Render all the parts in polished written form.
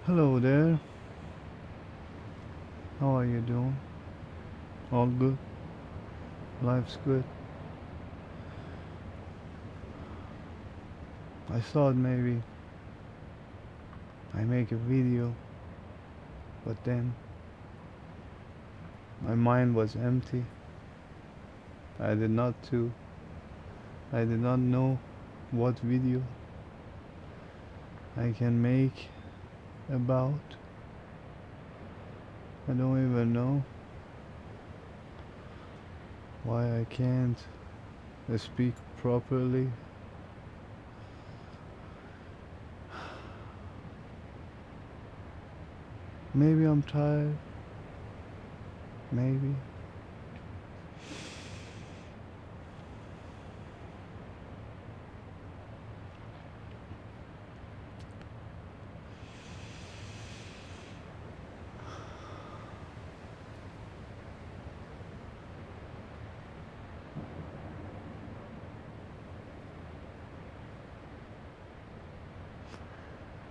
Hello there. How are you doing? All good? Life's good? I thought maybe I make a video, but then my mind was empty. I did not to I did not know what video I can make about. I don't even know why I can't speak properly. Maybe I'm tired. Maybe.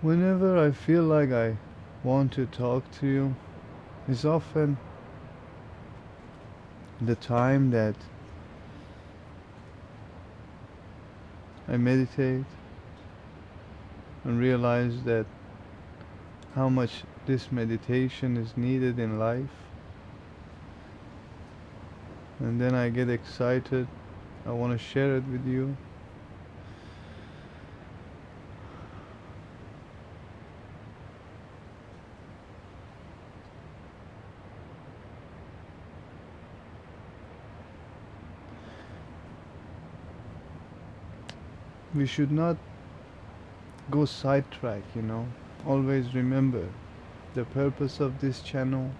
Whenever I feel like I want to talk to you, it's often the time that I meditate and realize that how much this meditation is needed in life, and then I get excited. I want to share it with you. We should not go sidetrack, Always remember the purpose of this channel,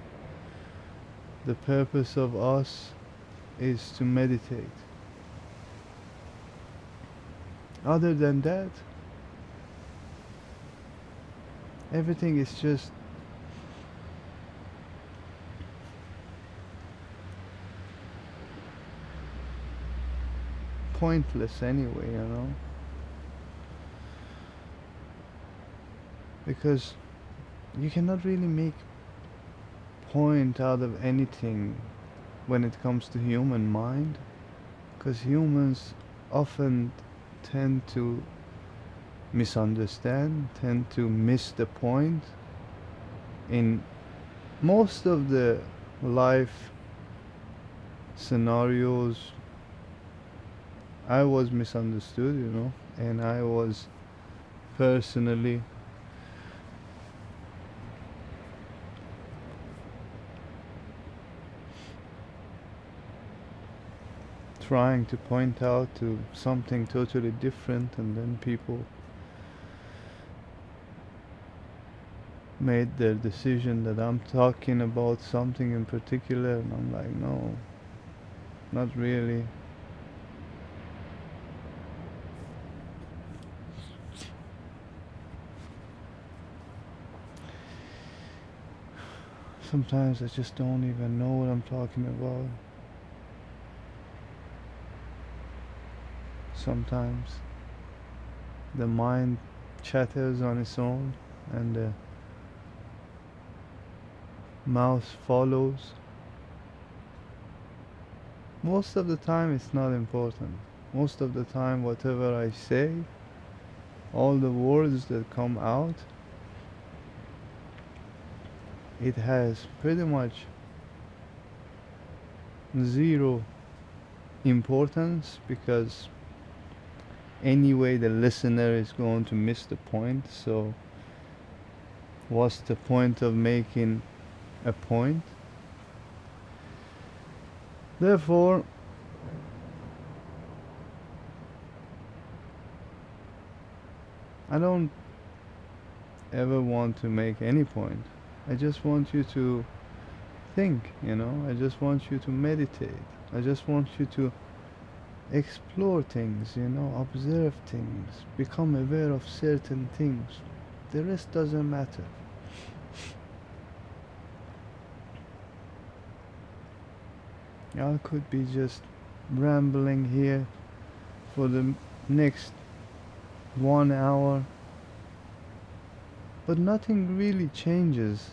the purpose of us is to meditate. Other than that, everything is just pointless anyway. Because you cannot really make point out of anything when it comes to human mind, because humans often tend to misunderstand, tend to miss the point. In most of the life scenarios, I was misunderstood, and I was personally trying to point out to something totally different, and then people made their decision that I'm talking about something in particular, and I'm like, no, not really. Sometimes I just don't even know what I'm talking about. Sometimes the mind chatters on its own and the mouth follows. Most of the time it's not important. Most of the time whatever I say, all the words that come out, it has pretty much zero importance, because anyway the listener is going to miss the point. So what's the point of making a point? Therefore, I don't ever want to make any point. I just want you to think, I just want you to meditate. I just want you to explore things, observe things, become aware of certain things. The rest doesn't matter. I could be just rambling here for the next 1 hour, But nothing really changes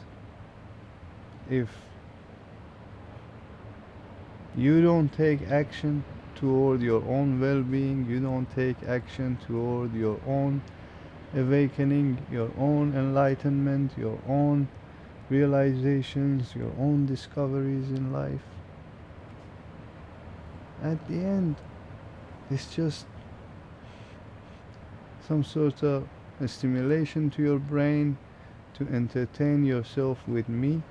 if you don't take action toward your own well-being, you don't take action toward your own awakening, your own enlightenment, your own realizations, your own discoveries in life. At the end, it's just some sort of a stimulation to your brain to entertain yourself with me.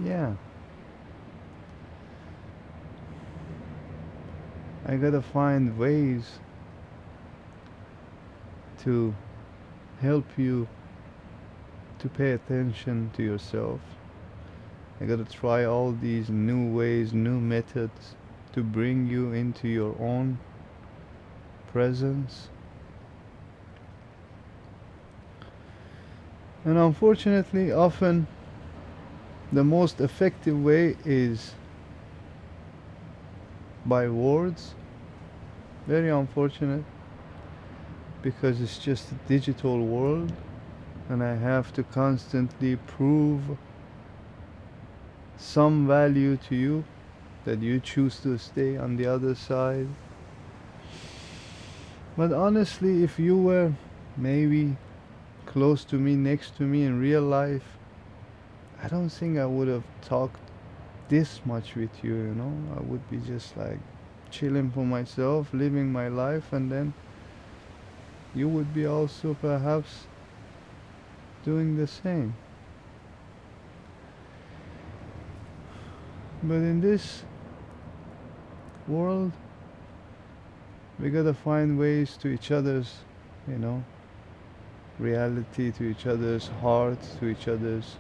Yeah, I gotta find ways to help you to pay attention to yourself. I gotta try all these new ways, new methods to bring you into your own presence. And unfortunately, often the most effective way is by words. Very unfortunate because it's just a digital world and I have to constantly prove some value to you that you choose to stay on the other side. But honestly, if you were maybe close to me, next to me in real life, I don't think I would have talked this much with you, you know. I would be just like chilling for myself, living my life, and then you would be also perhaps doing the same. But in this world, we gotta find ways to each other's, you know, reality, to each other's heart, to each other's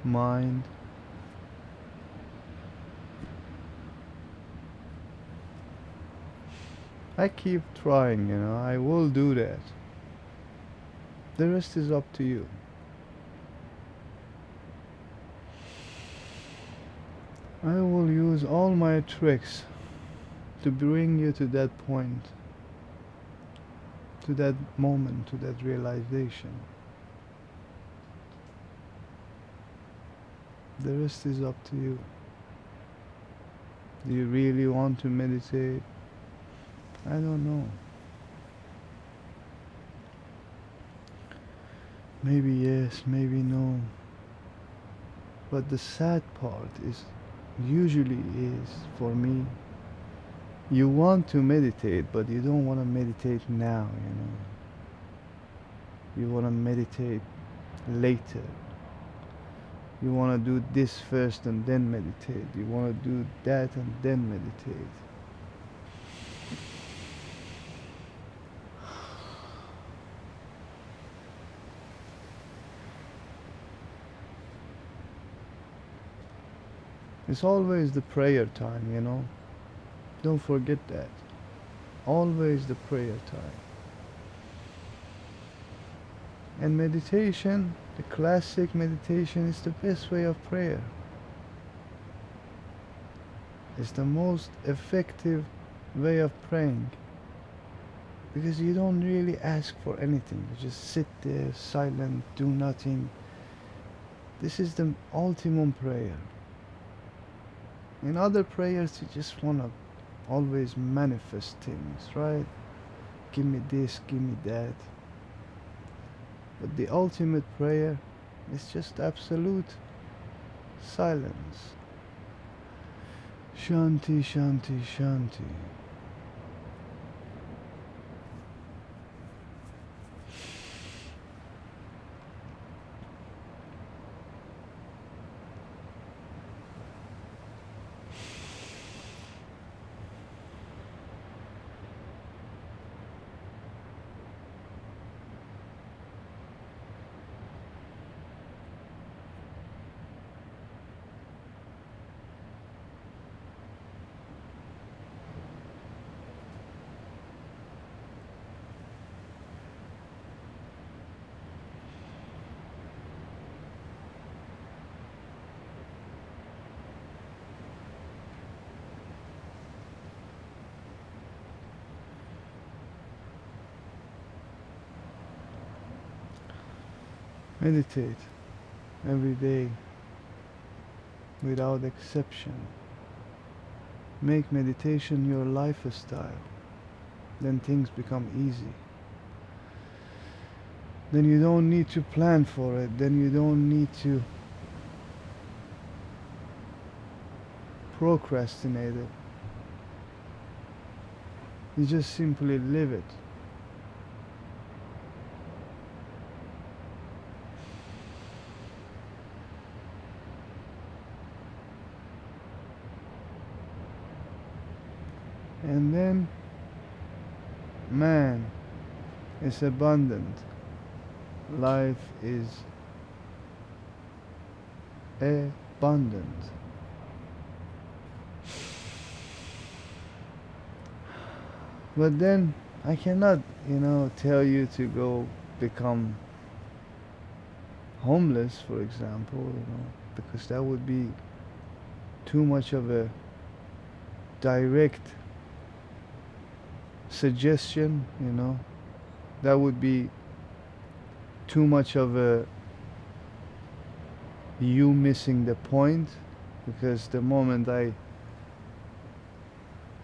mind. I keep trying, you know, I will do that. The rest is up to you. I will use all my tricks to bring you to that point, to that moment, to that realization. The rest is up to you. Do you really want to meditate? I don't know. Maybe yes, maybe no. But the sad part is, usually is, for me, you want to meditate, but you don't want to meditate now, you know. You want to meditate later. You want to do this first and then meditate. You want to do that and then meditate. It's always the prayer time, you know. Don't forget that. Always the prayer time. And meditation, the classic meditation, is the best way of prayer. It's the most effective way of praying. Because you don't really ask for anything. You just sit there, silent, do nothing. This is the ultimate prayer. In other prayers, you just want to always manifest things, right? Give me this, give me that. But the ultimate prayer is just absolute silence. Shanti, shanti, shanti. Meditate every day without exception. Make meditation your lifestyle. Then things become easy. Then you don't need to plan for it. Then you don't need to procrastinate it. You just simply live it. And then man is abundant. Life is abundant. But then I cannot, tell you to go become homeless, for example, because that would be too much of a direct suggestion, that would be too much of a you missing the point, because the moment I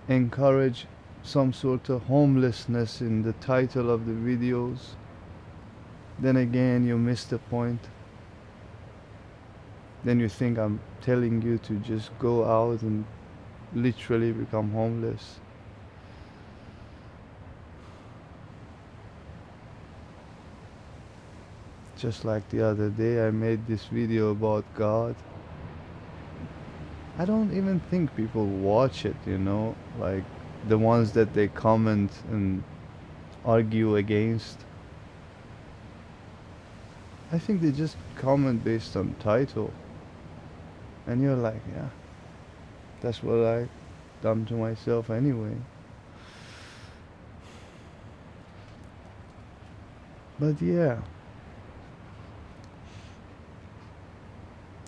encourage some sort of homelessness in the title of the videos, then again you miss the point. Then you think I'm telling you to just go out and literally become homeless. Just like the other day I made this video about God. I don't even think people watch it, like the ones that they comment and argue against. I think they just comment based on title. And you're like, yeah, that's what I done to myself anyway. But yeah,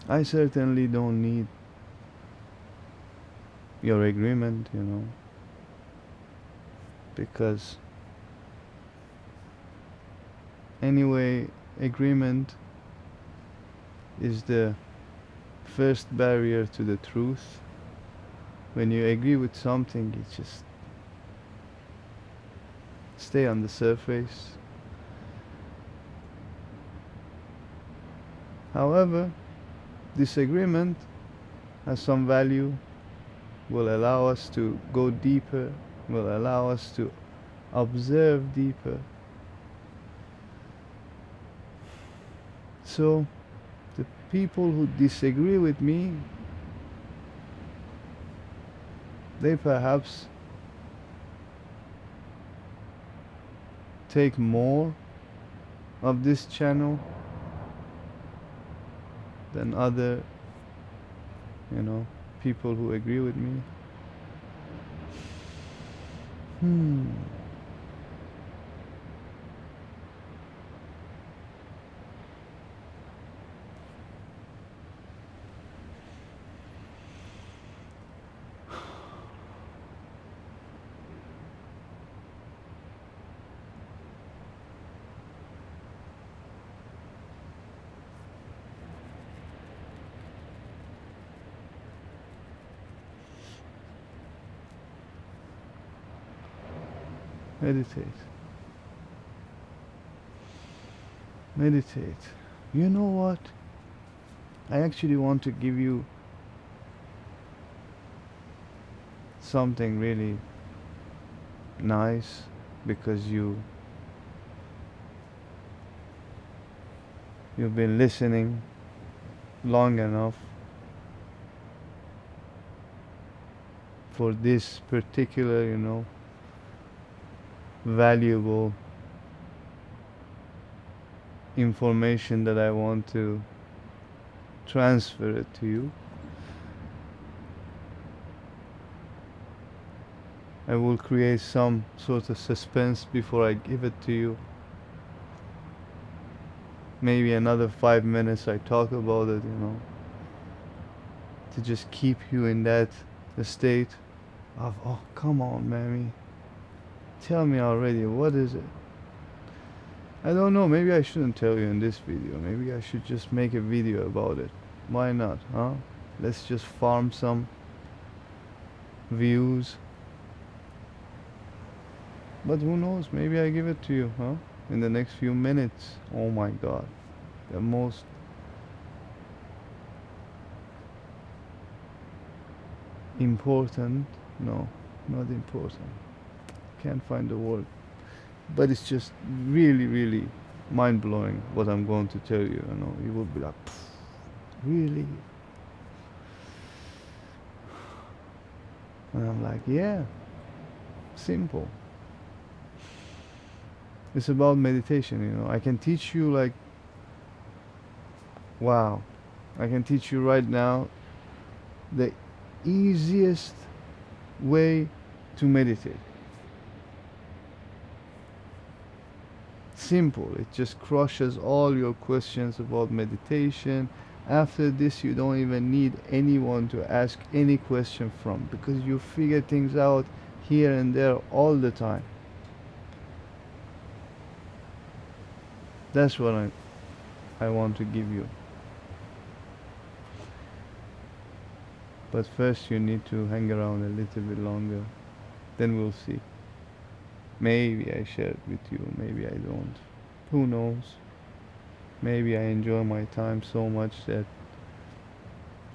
I certainly don't need your agreement, because anyway, agreement is the first barrier to the truth. When you agree with something, it just stay on the surface. However, disagreement has some value, will allow us to go deeper, will allow us to observe deeper. So, the people who disagree with me, they perhaps take more of this channel than other, people who agree with me. Meditate. Meditate. You know what? I actually want to give you something really nice, because you've been listening long enough for this particular, valuable information that I want to transfer it to you. I will create some sort of suspense before I give it to you. Maybe another 5 minutes I talk about it, to just keep you in that state of, oh, come on, Mammy, tell me already, what is it? I don't know, maybe I shouldn't tell you in this video. Maybe I should just make a video about it. Why not, huh? Let's just farm some views. But who knows, maybe I give it to you, huh? In the next few minutes. Oh my god. The most important, no, not important. Can't find the word. But it's just really, really mind blowing what I'm going to tell you. You know, you will be like, really? And I'm like, yeah, simple. It's about meditation, you know. I can teach you, like, wow, I can teach you right now the easiest way to meditate. Simple. It just crushes all your questions about meditation. After this, you don't even need anyone to ask any question from, because you figure things out here and there all the time. That's what I want to give you. But first, you need to hang around a little bit longer. Then we'll see. Maybe I share it with you, maybe I don't. Who knows? Maybe I enjoy my time so much that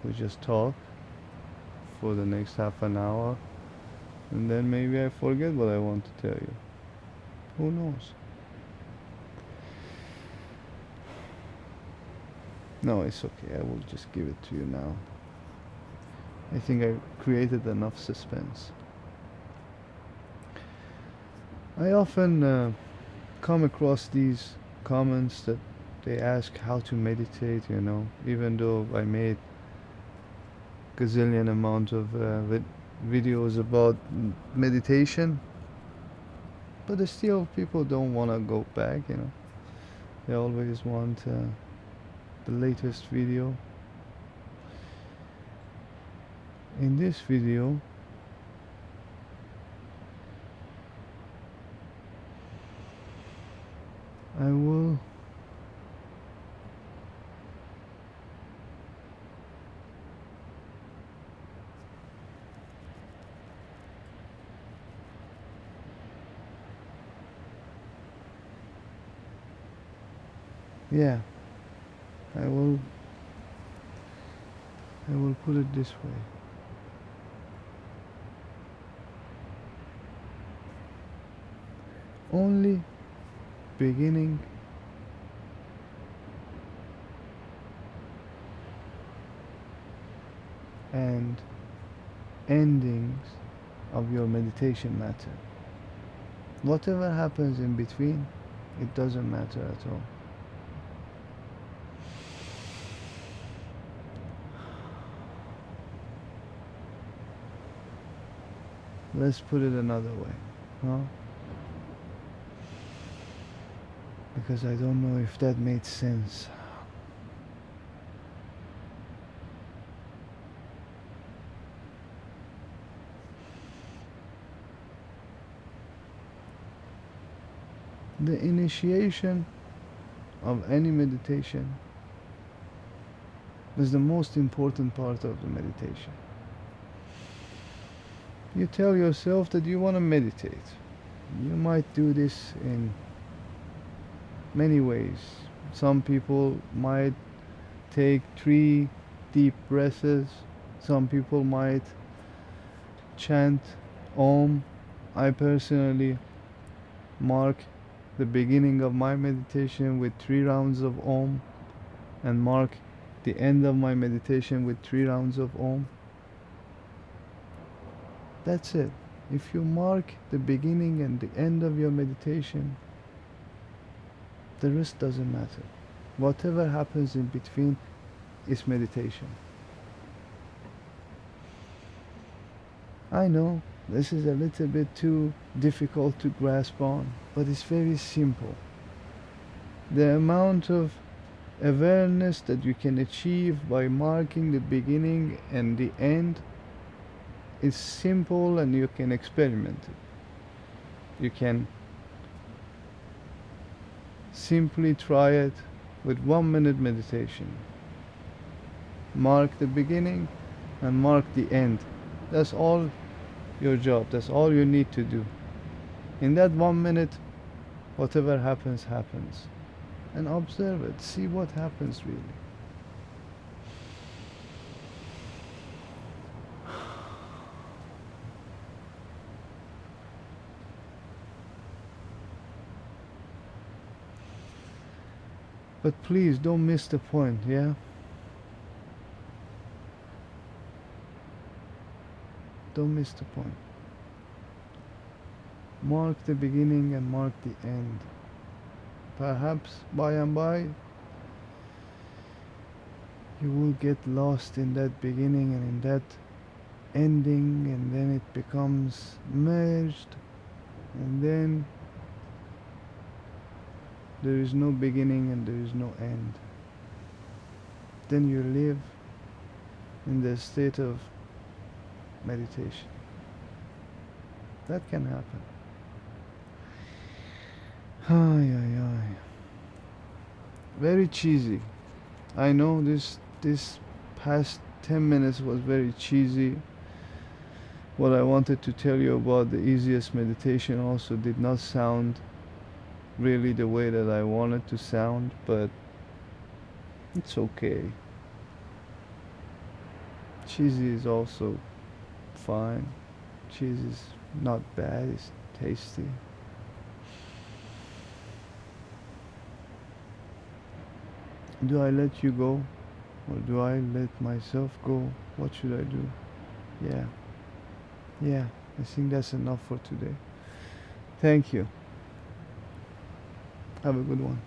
we just talk for the next half an hour, and then maybe I forget what I want to tell you. Who knows? No, it's okay. I will just give it to you now. I think I created enough suspense. I often come across these comments that they ask how to meditate, you know, even though I made gazillion amount of videos about meditation, but still people don't want to go back, you know. They always want the latest video. In this video, I will yeah, I will put it this way. Only beginning and endings of your meditation matter. Whatever happens in between, it doesn't matter at all. Let's put it another way, huh? Because I don't know if that made sense. The initiation of any meditation is the most important part of the meditation. You tell yourself that you want to meditate. You might do this in many ways. Some people might take 3 deep breaths. Some people might chant Om. I personally mark the beginning of my meditation with 3 rounds of Om, and mark the end of my meditation with 3 rounds of Om. That's it. If you mark the beginning and the end of your meditation, the rest doesn't matter. Whatever happens in between is meditation. I know this is a little bit too difficult to grasp on, but it's very simple. The amount of awareness that you can achieve by marking the beginning and the end is simple, and you can experiment it. You can Simply try it with 1 minute meditation. Mark the beginning and mark the end. That's all your job. That's all you need to do. In that 1 minute, whatever happens, happens. And observe it. See what happens really. But please don't miss the point, yeah? Don't miss the point. Mark the beginning and mark the end. Perhaps by and by you will get lost in that beginning and in that ending, and then it becomes merged, and then there is no beginning and there is no end. Then you live in the state of meditation. That can happen. Ay, ay, ay. Very cheesy. I know this past 10 minutes was very cheesy. What I wanted to tell you about the easiest meditation also did not sound really the way that I wanted to sound, but it's okay. Cheesy is also fine. Cheese is not bad, it's tasty. Do I let you go? Or do I let myself go? What should I do? Yeah. Yeah, I think that's enough for today. Thank you. Have a good one.